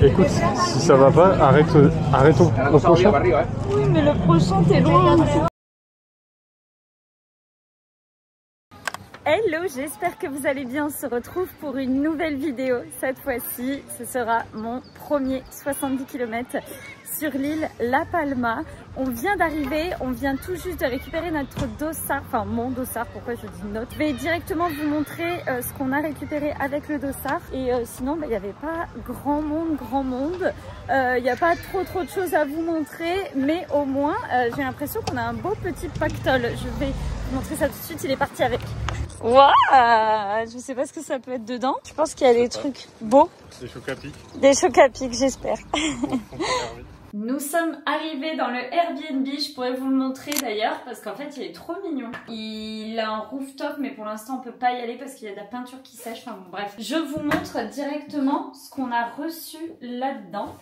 Écoute, si ça va pas, arrêtons au prochain. Oui, mais le prochain, t'es loin. Hello, j'espère que vous allez bien. On se retrouve pour une nouvelle vidéo. Cette fois-ci, ce sera mon premier 70 km sur l'île La Palma. On vient d'arriver, on vient tout juste de récupérer notre dossard, enfin mon dossard, pourquoi je dis notre. Je vais directement vous montrer ce qu'on a récupéré avec le dossard. Et sinon, il n'y avait pas grand monde. Il n'y a pas trop de choses à vous montrer, mais au moins, j'ai l'impression qu'on a un beau petit pactole. Je vais vous montrer ça tout de suite, il est parti avec. Waouh, je sais pas ce que ça peut être dedans. Je pense qu'il y a des trucs beaux. Des chocs à pic. Des chocs à pic, j'espère. Nous sommes arrivés dans le Airbnb. Je pourrais vous le montrer d'ailleurs parce qu'en fait il est trop mignon. Il a un rooftop mais pour l'instant on peut pas y aller parce qu'il y a de la peinture qui sèche. Enfin bon, bref. Je vous montre directement ce qu'on a reçu là-dedans.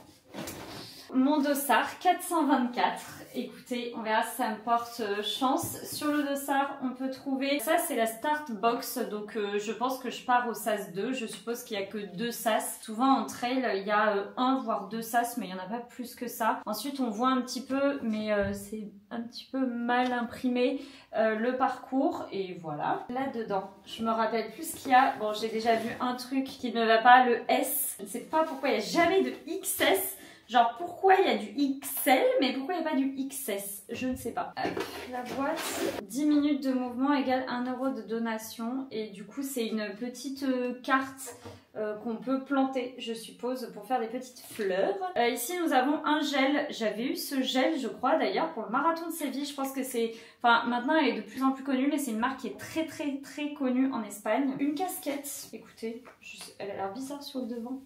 Mon dossard 424. Écoutez, on verra si ça me porte chance. Sur le dossard, on peut trouver... Ça, c'est la Start Box. Donc, je pense que je pars au SAS 2. Je suppose qu'il n'y a que 2 SAS. Souvent, en trail, il y a 1 voire 2 SAS, mais il n'y en a pas plus que ça. Ensuite, on voit un petit peu, mais c'est un petit peu mal imprimé, le parcours. Et voilà. Là-dedans, je me rappelle plus ce qu'il y a. Bon, j'ai déjà vu un truc qui ne va pas, le S. Je ne sais pas pourquoi il n'y a jamais de XS. Genre pourquoi il y a du XL mais pourquoi il n'y a pas du XS? Je ne sais pas. La boîte, 10 minutes de mouvement égale 1 € de donation. Et du coup c'est une petite carte qu'on peut planter je suppose pour faire des petites fleurs. Ici nous avons un gel. J'avais eu ce gel je crois d'ailleurs pour le marathon de Séville. Je pense que c'est... Enfin maintenant elle est de plus en plus connue mais c'est une marque qui est très connue en Espagne. Une casquette. Écoutez, elle a l'air bizarre sur le devant.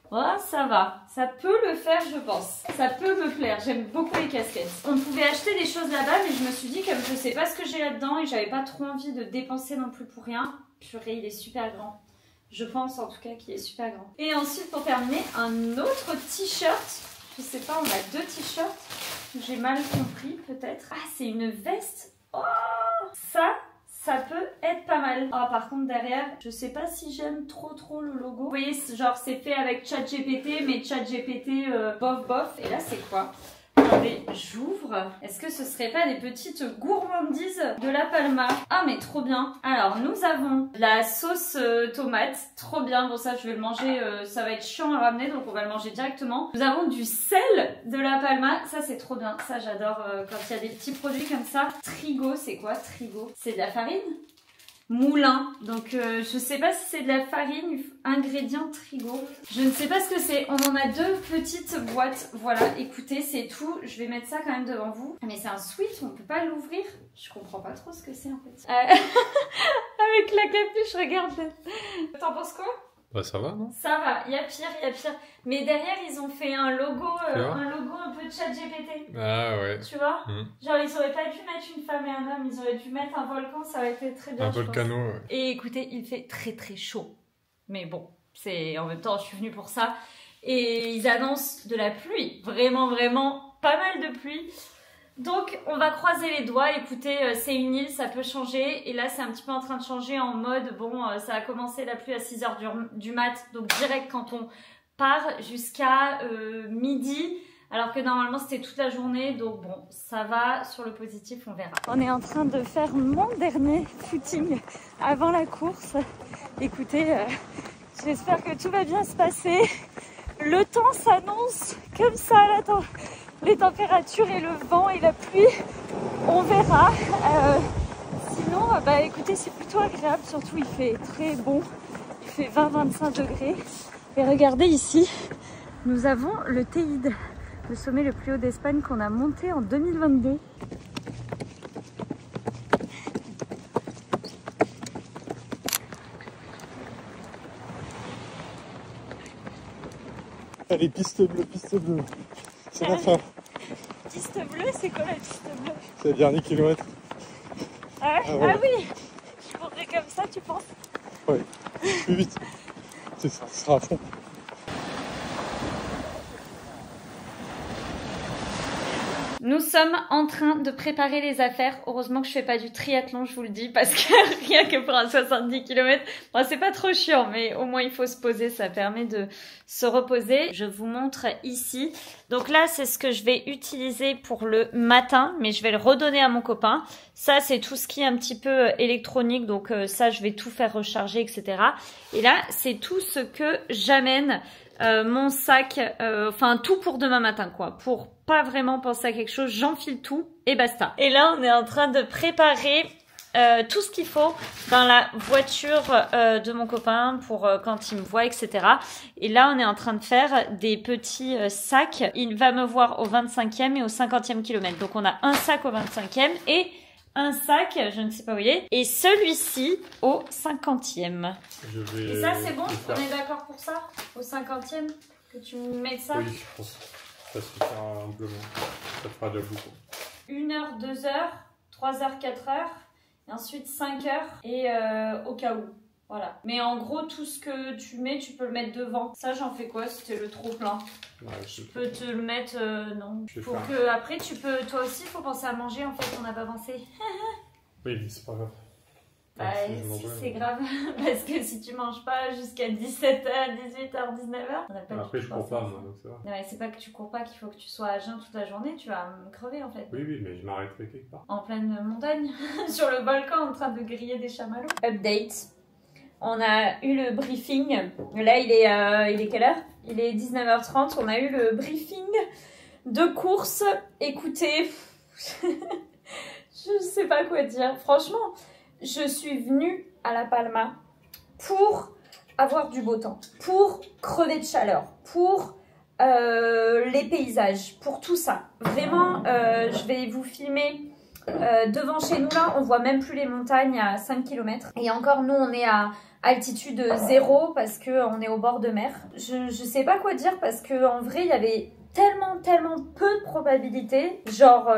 Oh, ça va, ça peut le faire je pense, ça peut me plaire, j'aime beaucoup les casquettes. On pouvait acheter des choses là-bas mais je me suis dit comme je sais pas ce que j'ai là-dedans et j'avais pas trop envie de dépenser non plus pour rien. Purée, il est super grand, je pense en tout cas qu'il est super grand. Et ensuite pour terminer, un autre t-shirt, je sais pas, on a 2 t-shirts, j'ai mal compris peut-être. Ah, c'est une veste, oh ça peut être pas mal. Ah, par contre derrière, je sais pas si j'aime trop le logo. Vous voyez, genre c'est fait avec ChatGPT, mais ChatGPT bof. Et là c'est quoi? Attendez, j'ouvre. Est-ce que ce serait pas des petites gourmandises de La Palma? Ah mais trop bien. Alors nous avons la sauce tomate, trop bien. Bon ça je vais le manger, ça va être chiant à ramener donc on va le manger directement. Nous avons du sel de La Palma, ça c'est trop bien. Ça j'adore quand il y a des petits produits comme ça. Trigo, c'est quoi Trigo? C'est de la farine? Moulin, donc je sais pas si c'est de la farine, ingrédient Trigo, je ne sais pas ce que c'est. On en a 2 petites boîtes, voilà, écoutez c'est tout, je vais mettre ça quand même devant vous. Mais c'est un sweat, on peut pas l'ouvrir, je comprends pas trop ce que c'est en fait. Avec la capuche, regarde. T'en penses quoi? Bah ça va non? Ça va, il y a pire. Mais derrière ils ont fait un logo un peu de ChatGPT. Ah ouais. Tu vois? Genre ils auraient pas dû mettre une femme et un homme, ils auraient dû mettre un volcan, ça aurait été très bien. Un volcano, ouais. Et écoutez, il fait très chaud. Mais bon, c'est en même temps je suis venue pour ça. Et ils annoncent de la pluie, vraiment pas mal de pluie. Donc on va croiser les doigts, écoutez c'est une île, ça peut changer et là c'est un petit peu en train de changer en mode bon ça a commencé la pluie à 6 h du mat, donc direct quand on part jusqu'à midi alors que normalement c'était toute la journée, donc bon ça va, sur le positif on verra. On est en train de faire mon dernier footing avant la course, écoutez j'espère que tout va bien se passer, le temps s'annonce comme ça là, les températures et le vent et la pluie, on verra. Sinon, bah écoutez, c'est plutôt agréable, surtout il fait très bon, il fait 20-25 degrés. Et regardez ici, nous avons le Teide, le sommet le plus haut d'Espagne qu'on a monté en 2022. Allez, piste bleue. C'est la fin. Piste bleue, c'est quoi la piste bleue? C'est le dernier kilomètre. Ah, ouais. Ouais. Ah oui, je courrais comme ça, tu penses? Ouais, plus vite. C'est ça, ce sera à fond. Nous sommes en train de préparer les affaires. Heureusement que je fais pas du triathlon, je vous le dis, parce que rien que pour un 70 km, bon, c'est pas trop chiant, mais au moins il faut se poser, ça permet de se reposer. Je vous montre ici. Donc là, c'est ce que je vais utiliser pour le matin, mais je vais le redonner à mon copain. Ça, c'est tout ce qui est un petit peu électronique, donc ça, je vais tout faire recharger, etc. Et là, c'est tout ce que j'amène, mon sac, enfin tout pour demain matin, quoi. Pour pas vraiment penser à quelque chose, j'enfile tout et basta. Et là, on est en train de préparer tout ce qu'il faut dans la voiture de mon copain pour quand il me voit, etc. Et là, on est en train de faire des petits sacs. Il va me voir au 25e et au 50e kilomètre. Donc, on a un sac au 25e et un sac, je ne sais pas où il est, et celui-ci au 50e. Et ça, c'est bon? On est d'accord pour ça? Au 50e? Que tu me mets ça? Oui, je pense. Ça suffira amplement. Ça fera déjà beaucoup. 1 heure, 2 heures, 3 heures, 4 heures. Et ensuite 5 heures et au cas où. Voilà. Mais en gros, tout ce que tu mets, tu peux le mettre devant. Ça, j'en fais quoi? C'était le trop plein. Ouais, je peux te le mettre, non. Pour que après, tu peux, toi aussi, il faut penser à manger. En fait, on n'a pas pensé. Oui, mais c'est pas grave. Bah, si c'est grave, parce que si tu manges pas jusqu'à 17h, 18h, 19h, on n'a pas. Après, je cours pas, moi, donc ça va. Ouais, c'est pas que tu cours pas qu'il faut que tu sois à jeun toute la journée, tu vas me crever en fait. Oui, oui, mais je m'arrêterai quelque part. En pleine montagne, sur le volcan, en train de griller des chamallows. Update. On a eu le briefing. Là, il est quelle heure? Il est 19h30. On a eu le briefing de course. Écoutez, je sais pas quoi dire. Franchement, je suis venue à La Palma pour avoir du beau temps, pour crever de chaleur, pour les paysages, pour tout ça. Vraiment, je vais vous filmer devant chez nous là, on voit même plus les montagnes à 5 km. Et encore, nous, on est à altitude 0 parce qu'on est au bord de mer. Je sais pas quoi dire parce qu'en vrai, il y avait tellement peu de probabilités. Genre,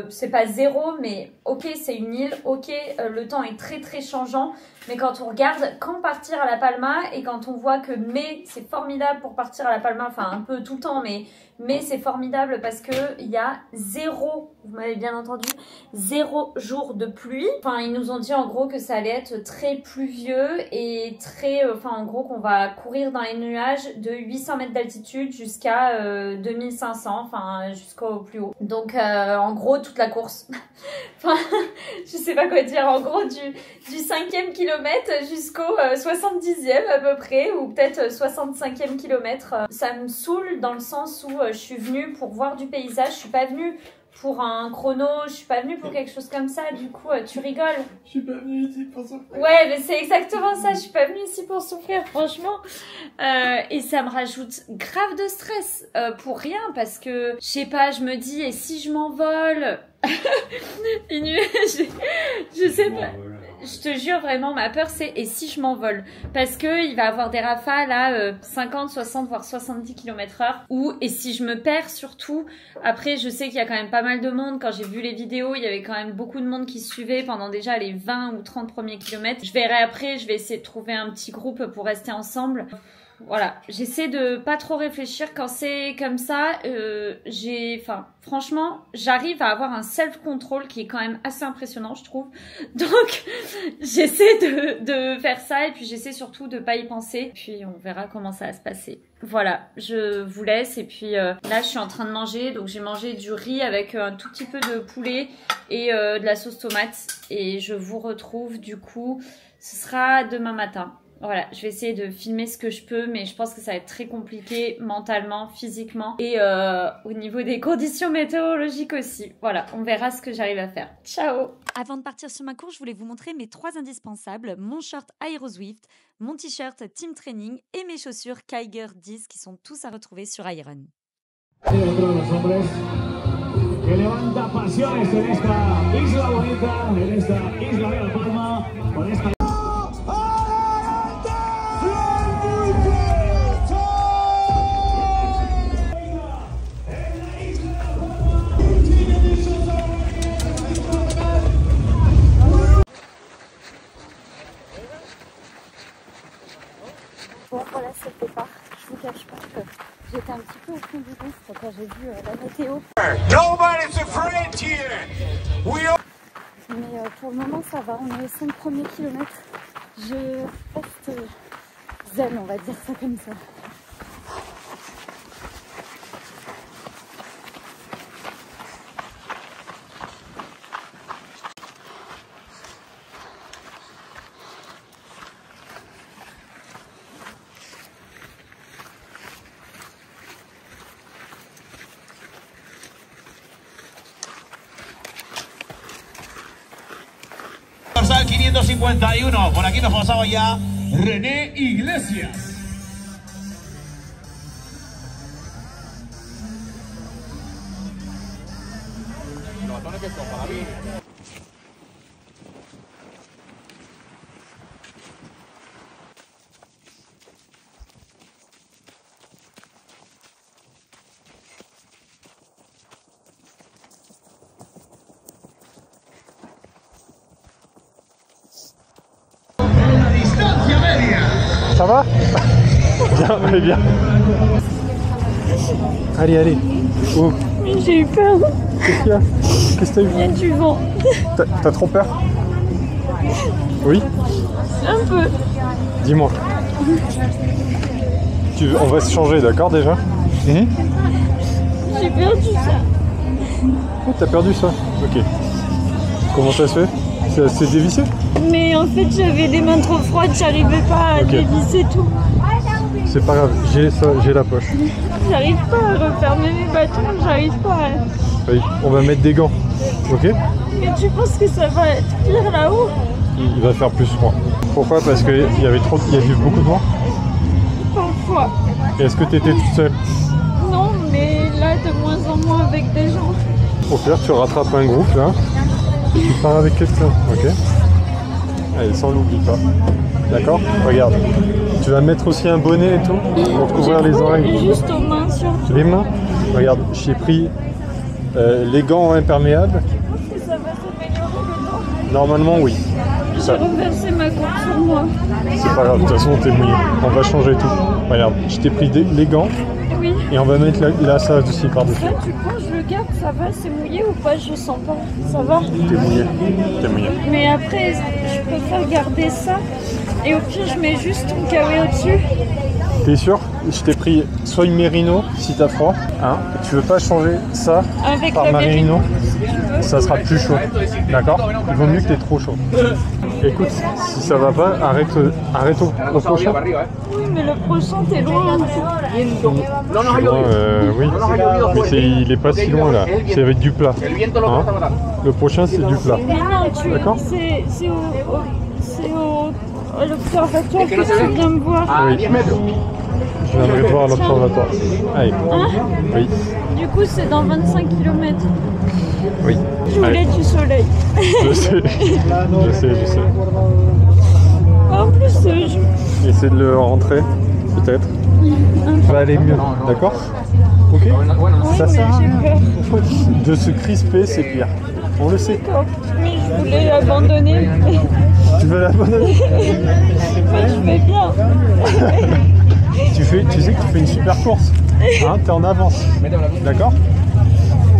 c'est pas 0, mais ok, c'est une île, ok, le temps est très changeant. Mais quand on regarde quand partir à La Palma et quand on voit que mai, c'est formidable pour partir à La Palma, enfin un peu tout le temps, mais c'est formidable parce que il y a 0, vous m'avez bien entendu, 0 jour de pluie. Enfin, ils nous ont dit en gros que ça allait être très pluvieux et très, enfin en gros qu'on va courir dans les nuages de 800 mètres d'altitude jusqu'à 2500, enfin jusqu'au plus haut. Donc en gros toute la course, enfin je sais pas quoi dire, en gros du 5e kilomètre jusqu'au 70e à peu près, ou peut-être 65e kilomètre. Ça me saoule dans le sens où je suis venue pour voir du paysage, je suis pas venue pour un chrono, je suis pas venue pour quelque chose comme ça, du coup tu rigoles. Je suis pas venue ici pour souffrir. Ouais, mais c'est exactement ça, je suis pas venue ici pour souffrir, franchement. Et ça me rajoute grave de stress pour rien, parce que, je sais pas, je me dis, et si je m'envole? Je sais pas. Je te jure, vraiment, ma peur, c'est et si je m'envole? Parce que il va avoir des rafales à 50, 60, voire 70 km/h. Ou, et si je me perds surtout, après, je sais qu'il y a quand même pas mal de monde. Quand j'ai vu les vidéos, il y avait quand même beaucoup de monde qui suivait pendant déjà les 20 ou 30 premiers kilomètres. Je verrai après, je vais essayer de trouver un petit groupe pour rester ensemble. Voilà, j'essaie de pas trop réfléchir quand c'est comme ça. Enfin, franchement, j'arrive à avoir un self-control qui est quand même assez impressionnant, je trouve. Donc, j'essaie de faire ça et puis j'essaie surtout de pas y penser. Puis on verra comment ça va se passer. Voilà, je vous laisse et puis là, je suis en train de manger. Donc, j'ai mangé du riz avec un tout petit peu de poulet et de la sauce tomate. Et je vous retrouve du coup, ce sera demain matin. Voilà, je vais essayer de filmer ce que je peux, mais je pense que ça va être très compliqué mentalement, physiquement et au niveau des conditions météorologiques aussi. Voilà, on verra ce que j'arrive à faire. Ciao! Avant de partir sur ma course, je voulais vous montrer mes 3 indispensables, mon short Aeroswift, mon t-shirt Team Training et mes chaussures Kiger 10 qui sont tous à retrouver sur Iron. Bon, voilà, c'est le départ. Je vous cache pas que J'étais un petit peu au fond du gouffre quand j'ai vu la météo. Mais pour le moment ça va, on est aux 5 premiers kilomètres. Je reste zen, on va dire ça comme ça. Dorsal 551, por aquí nos pasaba ya René Iglesias. Ça va? Bien, allez bien. Allez, allez. Oh. J'ai eu peur. Qu'est-ce qu'il y a? Qu'est-ce que t'as eu? Il y a du vent. T'as trop peur? Oui? Un peu. Dis-moi. On va se changer, d'accord déjà? J'ai perdu ça. Oh, t'as perdu ça? Ok. Comment ça se fait? C'est dévissé? Mais en fait j'avais les mains trop froides, j'arrivais pas à dévisser tout. C'est pas grave, j'ai ça, j'ai la poche. J'arrive pas à refermer mes bâtons, j'arrive pas à... Oui, on va mettre des gants, ok? Mais tu penses que ça va être pire là-haut? Il va faire plus froid. Pourquoi? Parce qu'il y avait beaucoup de vent? Parfois. Et est-ce que tu étais toute seule? Non, mais là de moins en moins avec des gens. Au pire, tu rattrapes un groupe là. Tu pars avec quelqu'un, ok? Allez, sans l'oublie pas. D'accord? Regarde. Tu vas mettre aussi un bonnet et tout pour te couvrir les oreilles. Juste aux mains surtout. Les mains? Regarde, j'ai pris les gants imperméables. Tu penses que ça va s'améliorer le temps? Normalement, oui. J'ai renversé ma coupe sur moi. C'est pas grave, de toute façon, t'es mouillé. On va changer tout. Regarde, je t'ai pris les gants. Oui. Et on va mettre là ça aussi par-dessus. Là, tu penses, je le garde, ça va, c'est mouillé ou pas? Je sens pas. Ça va? T'es mouillé. T'es mouillé. Mais après, je préfère garder ça. Et au pire, je mets juste ton kawaii au-dessus. T'es sûr? Je t'ai pris soit une mérino si t'as froid. Hein? Tu veux pas changer ça avec par la mérino? si tu veux. Ça sera plus chaud. D'accord? Il vaut mieux que t'aies trop chaud. Écoute, si ça va pas, arrête au prochain. Oui, mais le prochain, t'es loin. Oui. Mais il est pas si loin là. C'est avec du plat. Hein? Le prochain, c'est du plat. Mais non, D'accord? c'est au l'observatoire que tu viens me voir. Oui. Je viendrai te voir à l'observatoire. Allez. Hein? Oui. Du coup, c'est dans 25 km. Oui. Je voulais du soleil. Je sais. Je sais. En plus, je... Essaie de le rentrer, peut-être. Ça va aller mieux, d'accord? Ok? Ça sert à rien. De se crisper, c'est pire. On le sait. D'accord. Mais je voulais l'abandonner. Tu veux l'abandonner? Mais je vais bien. Tu sais que tu fais une super course. Hein, t'es en avance. D'accord?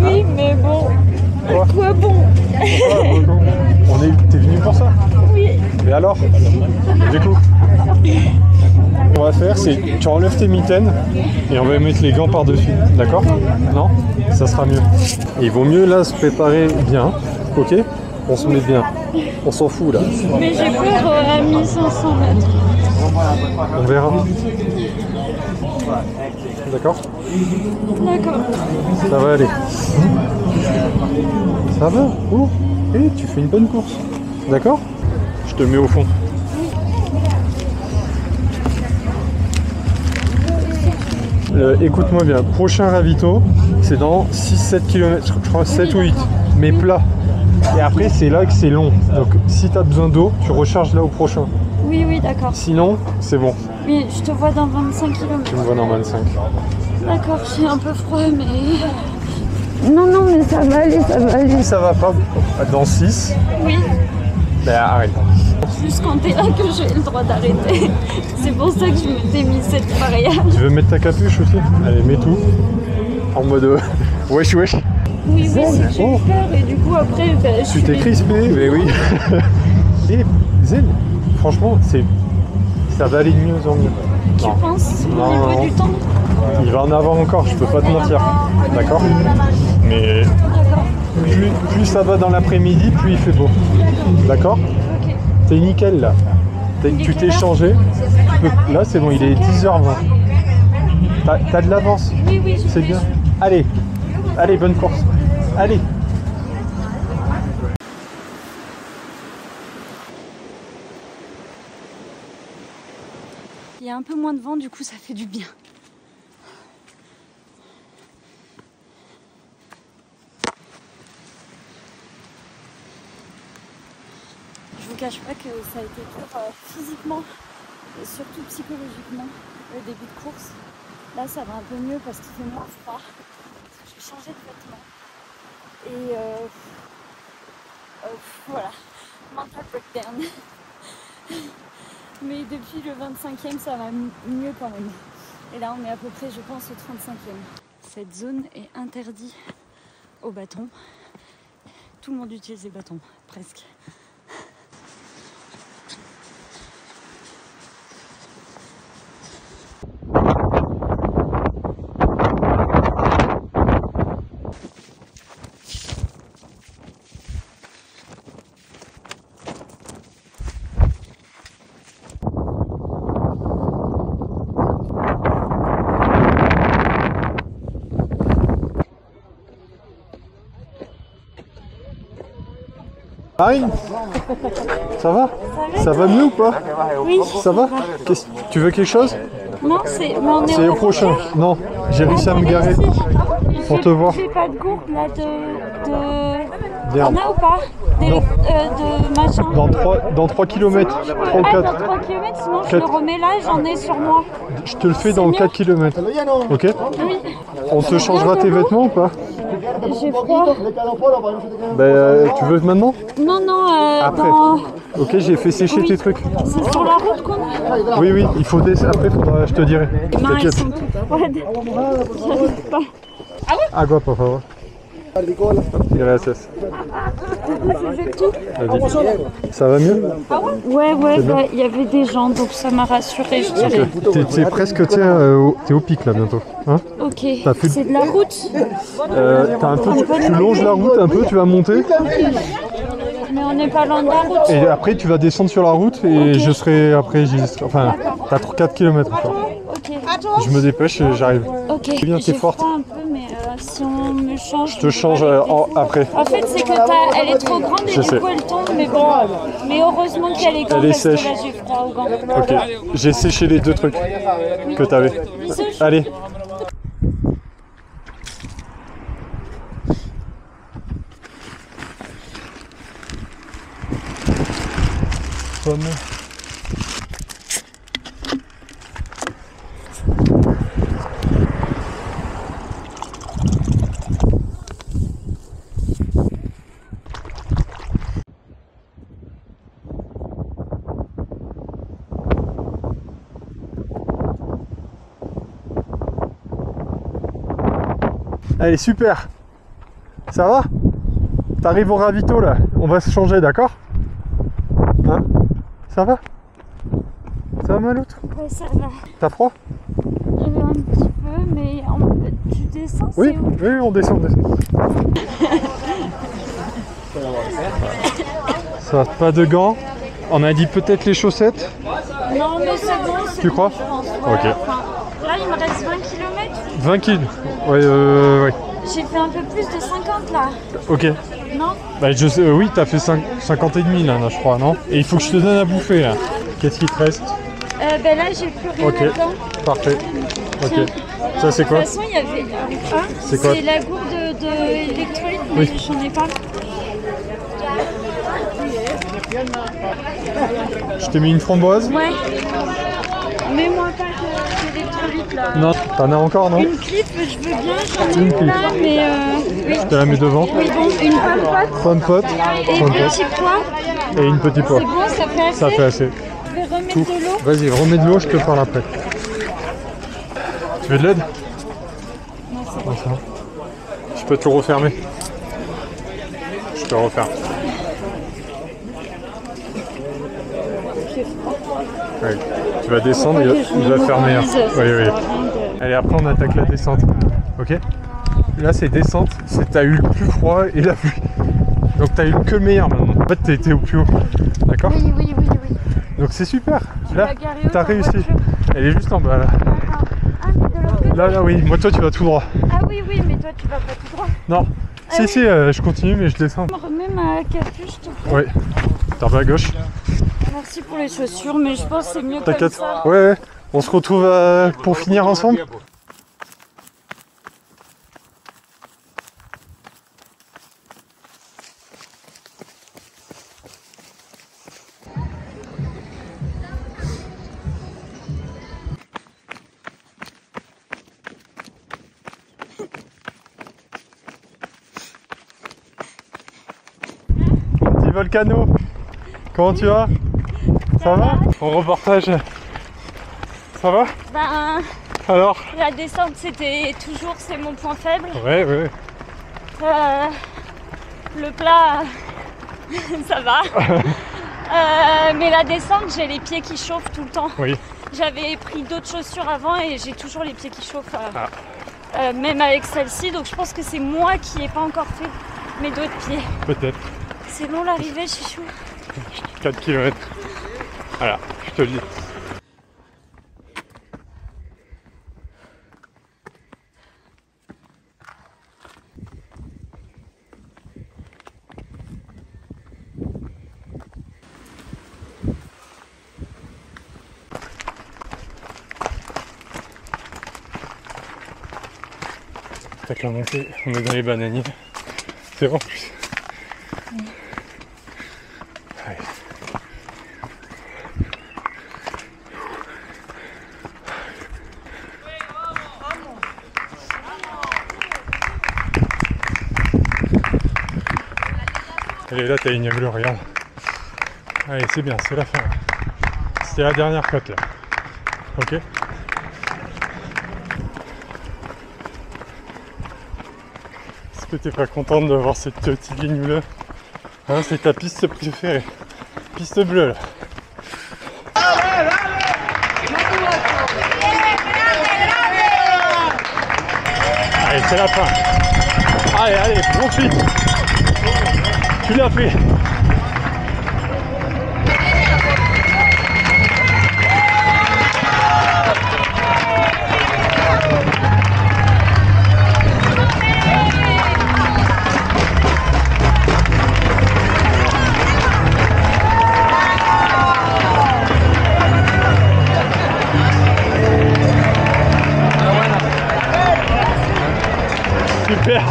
Oui, mais bon. Quoi? Quoi bon? T'es venu pour ça? Oui. Mais alors? Du coup, ce qu'on va faire, c'est tu enlèves tes mitaines et on va mettre les gants par-dessus. D'accord? Non? Ça sera mieux. Et il vaut mieux là se préparer bien. Ok? On se met bien. On s'en fout là. Mais j'ai peur à 1500 mètres. On verra. D'accord? D'accord. Ça va aller. Ça va? Oh! Et tu fais une bonne course. D'accord? Je te mets au fond. Écoute-moi bien, prochain ravito, c'est dans 6-7 km, je crois 7 ou 8, mais plat. Et après, c'est là que c'est long. Donc, si tu as besoin d'eau, tu recharges là au prochain. Oui, oui, d'accord. Sinon, c'est bon. Oui, je te vois dans 25 km. Tu me vois dans 25. D'accord, j'ai un peu froid, mais... Non, non, mais ça va aller, ça va aller. Si ça va pas dans 6, Oui. ben arrête. juste quand t'es là que j'ai le droit d'arrêter. C'est pour ça que je m'étais mis cette barrière. Tu veux mettre ta capuche aussi? Allez, mets tout. En mode wesh wesh. Oui, c'est que j'ai eu peur et du coup après je Tu t'es crispé, mais oui. Et Zen, franchement, ça va aller de mieux en mieux. Tu penses au Non. niveau du temps? Il va en avoir encore, je peux pas te mentir. D'accord? Mais plus ça va dans l'après-midi, plus il fait beau. D'accord? Ok. T'es nickel là. Tu t'es changé. Là c'est bon, il est 10h20. T'as de l'avance. Oui, C'est bien. Allez, allez, bonne course. Allez. Il y a un peu moins de vent, du coup ça fait du bien. Je vous cache pas que ça a été dur physiquement et surtout psychologiquement le début de course. Là ça va un peu mieux parce qu'il fait moins froid. J'ai changé de vêtements et voilà, mental breakdown. Mais depuis le 25e ça va mieux quand même. Et là on est à peu près je pense au 35e. Cette zone est interdite aux bâtons. Tout le monde utilise les bâtons, presque. Marine, ça va? Ça va mieux ou pas? Oui. Ça va? Tu veux quelque chose? Non, c'est au prochain. Non, j'ai réussi à me garer pour te voir. J'ai pas de gourde là de... Merde. On a ou pas? Non. De machin. Dans 3 km. 3 ou 4. Dans 3 km, sinon je le remets là, j'en ai sur moi. Je te le fais dans 4 km. Ok? Oui. On te changera tes vêtements ou pas? J'ai froid. Tu veux maintenant? Non, Après. Ok, j'ai fait sécher tes trucs. C'est sur la route qu'on est. Oui, il faut après, je te dirai. Les mains, elles T'inquiète. sont toutes froides. J'arrive pas. Agua, por favor. Gracias. Vas-y. Ça va mieux? Ouais, il y avait des gens, donc ça m'a rassurée, je dirais. T'es presque, t'es au pic là bientôt. Hein? Ok, T'as plus de- c'est de la route. Tu longes la route un peu, tu vas monter. Mais on n'est pas loin de la route. Et après, tu vas descendre sur la route et Ok. je serai après. Enfin, t'as 4 km encore. Ok. Je me dépêche et j'arrive. Ok. C'est bien, t'es J'ai forte. froid un peu, mais si on me change. Je te change après. En fait, c'est que elle est trop grande et Je du sais. coup elle tombe, mais bon. Mais heureusement qu'elle est grande Elle est parce que sèche. là j'ai froid au gant. Ok, j'ai séché les 2 trucs que t'avais. Allez. Pomme. Allez, super. Ça va? T'arrives au ravito là. On va se changer, d'accord? Hein? Ça va? Ça va ma loutre? Ouais, ça va. T'as froid? Un petit peu, mais tu descends, Oui, c'est où? on descend. Ça va, pas de gants. On a dit peut-être les chaussettes. Non, mais c'est bon. Tu crois? Je pense. Ok. Là, il me reste 20 km. 20 kilos. Ouais. J'ai fait un peu plus de 50 là. Ok. Non? Bah, je sais, oui, t'as fait 50 et demi là, je crois, non? Et il faut que je te donne à bouffer là. Qu'est-ce qu'il te reste? Ben là, j'ai plus rien Ok. là-dedans. Parfait. Ok. Ça c'est De quoi? toute façon, il y avait. C'est quoi? C'est la gourde d'électrolyte, mais Oui. j'en ai pas. Je t'ai mis une framboise. Ouais. Mets-moi pas d'électrolyte. insolite là. Non, t'en as encore, non? Une clip, je veux bien, j'en ai Une une clip. là, mais oui. Je te la mets devant. Oui, bon, une pomme Pomme pote. et Pomme petit pois. Et une petite pois. C'est bon, ça fait assez. Ça fait assez. Je vais remettre Tout. de l'eau. Vas-y, remets de l'eau, je te parle après. Tu veux de l'aide? Non, c'est bon. Ça va. Je peux te le refermer. Je te le referme. Ouais. Tu vas descendre, il va fermer. Hein. Oui, oui. Allez, après on attaque la descente. Ok? Là c'est descente, t'as eu le plus froid et la pluie. Donc t'as eu que le meilleur maintenant. En fait t'es au plus haut. D'accord? Oui, oui, oui, oui. Donc c'est super. Là, vas garer où, t'as ta réussi. voiture? Elle est juste en bas là. D'accord. Ah, mais de l'autre côté. Là, oui. Moi toi tu vas tout droit. Ah oui, oui, mais toi tu vas pas tout droit. Non. Ah Si, oui. si, je continue mais je descends. Remets ma capuche, s'il te plaît. Oui. T'en vas à gauche. Merci pour les chaussures, mais je pense que c'est mieux comme T'inquiète. ça. Ouais, ouais. On se retrouve pour finir ensemble. Petit Volcano, comment tu vas? Ça va? Mon reportage, ça va? Ben, Alors? la descente, c'est mon point faible. Ouais, ouais. Le plat, ça va. Mais la descente, j'ai les pieds qui chauffent tout le temps. Oui. J'avais pris d'autres chaussures avant et j'ai toujours les pieds qui chauffent, même avec celle-ci. Donc je pense que c'est moi qui n'ai pas encore fait mes d'autres pieds. Peut-être. C'est long l'arrivée, chichou. 4 km. Voilà, je te le dis. Avec la montée, on est dans les bananiers. C'est bon en plus. Allez. Allez, là t'as une bleue, regarde. Allez, c'est bien, c'est la fin. C'était la dernière côte là. Ok? Est-ce que t'es pas contente de voir cette petite ligne bleue? Hein, c'est ta piste préférée. Piste bleue là. Allez, c'est la fin. Allez, allez, poursuite. Tu l'as fait. Super.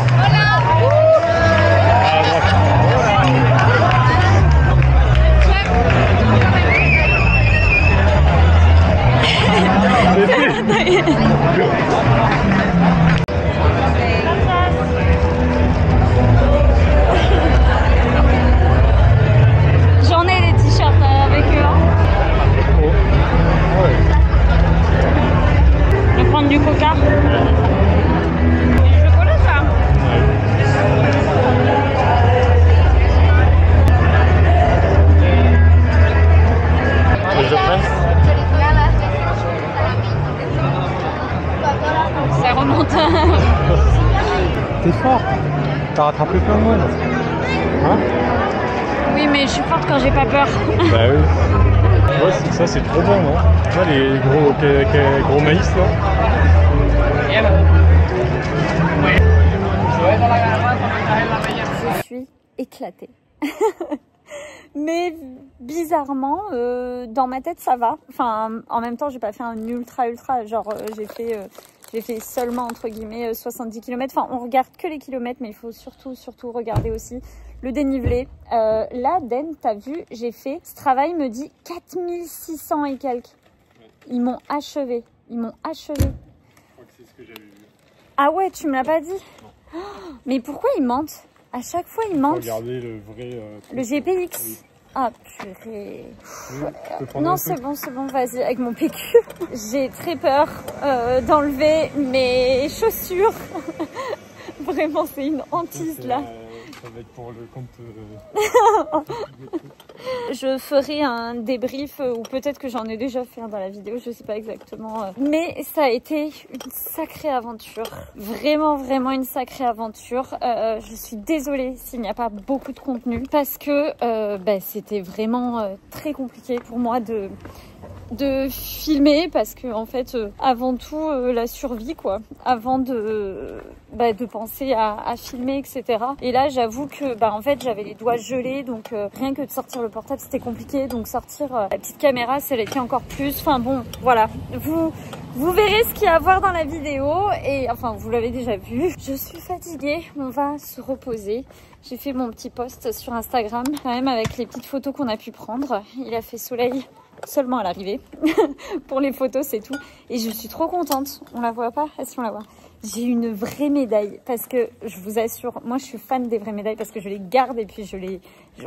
J'en ai des t-shirts avec eux. Je vais prendre du coca. Du chocolat, ça. Je prends. Ça remonte. T'es fort. T'as rattrapé plein de monde. Hein? Oui, mais je suis forte quand j'ai pas peur. Bah oui. Ouais, ça c'est trop bon, non? Tu vois les gros maïs là? Je suis éclatée. Mais bizarrement, dans ma tête, ça va. Enfin, en même temps, j'ai pas fait un ultra. Genre, j'ai fait seulement, entre guillemets, 70 km. Enfin, on regarde que les kilomètres, mais il faut surtout regarder aussi le dénivelé. Là, Den, t'as vu, j'ai fait... Ce travail me dit 4600 et quelques. Ils m'ont achevé. Ils m'ont achevé. Je crois que c'est ce que j'avais vu. Ah ouais, tu me l'as pas dit? Oh, mais pourquoi ils mentent? À chaque fois, ils mentent. Regardez le vrai... Le GPX. Oui. Ah purée. Non, c'est bon, vas-y, avec mon PQ. J'ai très peur d'enlever mes chaussures. Vraiment, c'est une hantise là. Ça va être pour le compte... Je ferai un débrief ou peut-être que j'en ai déjà fait dans la vidéo, je sais pas exactement. Mais ça a été une sacrée aventure. Vraiment, vraiment une sacrée aventure. Je suis désolée s'il n'y a pas beaucoup de contenu parce que c'était vraiment très compliqué pour moi de filmer parce que en fait avant tout la survie quoi, avant de penser à filmer etc. Et là j'avoue que en fait j'avais les doigts gelés donc rien que de sortir le portable c'était compliqué, donc sortir la petite caméra ça l'était encore plus. Enfin bon voilà, vous verrez ce qu'il y a à voir dans la vidéo et enfin vous l'avez déjà vu. Je suis fatiguée, on va se reposer. J'ai fait mon petit post sur Instagram quand même avec les petites photos qu'on a pu prendre. Il a fait soleil seulement à l'arrivée. Pour les photos c'est tout. Et je suis trop contente. On la voit pas? Est-ce qu'on la voit? J'ai une vraie médaille parce que je vous assure, moi je suis fan des vraies médailles parce que je les garde et puis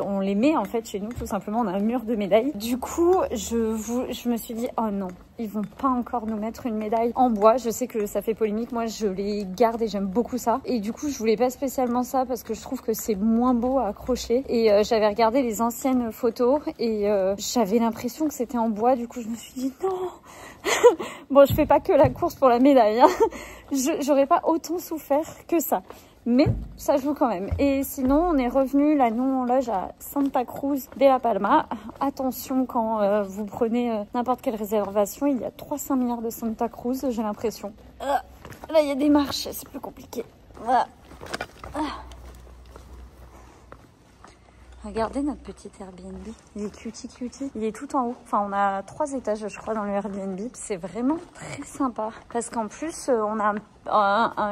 on les met en fait chez nous tout simplement. On a un mur de médailles. Du coup, je me suis dit oh non, ils vont pas encore nous mettre une médaille en bois. Je sais que ça fait polémique. Moi je les garde et j'aime beaucoup ça. Et du coup, je voulais pas spécialement ça parce que je trouve que c'est moins beau à accrocher. Et j'avais regardé les anciennes photos et j'avais l'impression que c'était en bois. Du coup, je me suis dit non. Bon, je fais pas que la course pour la médaille. Hein. J'aurais pas autant souffert que ça. Mais ça joue quand même. Et sinon, on est revenu, là, nous, on loge à Santa Cruz de la Palma. Attention, quand vous prenez n'importe quelle réservation, il y a 300 milliards de Santa Cruz, j'ai l'impression. Là, il y a des marches, c'est plus compliqué. Voilà. Regardez notre petit Airbnb, il est cutie. Il est tout en haut. Enfin, on a 3 étages, je crois, dans le Airbnb. C'est vraiment très sympa. Parce qu'en plus, on a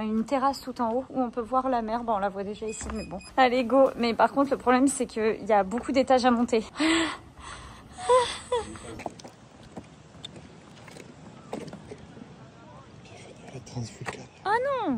une terrasse tout en haut où on peut voir la mer. Bon, on la voit déjà ici, mais bon. Allez, go. Mais par contre, le problème, c'est qu'il y a beaucoup d'étages à monter. Transvulcane. Ah non!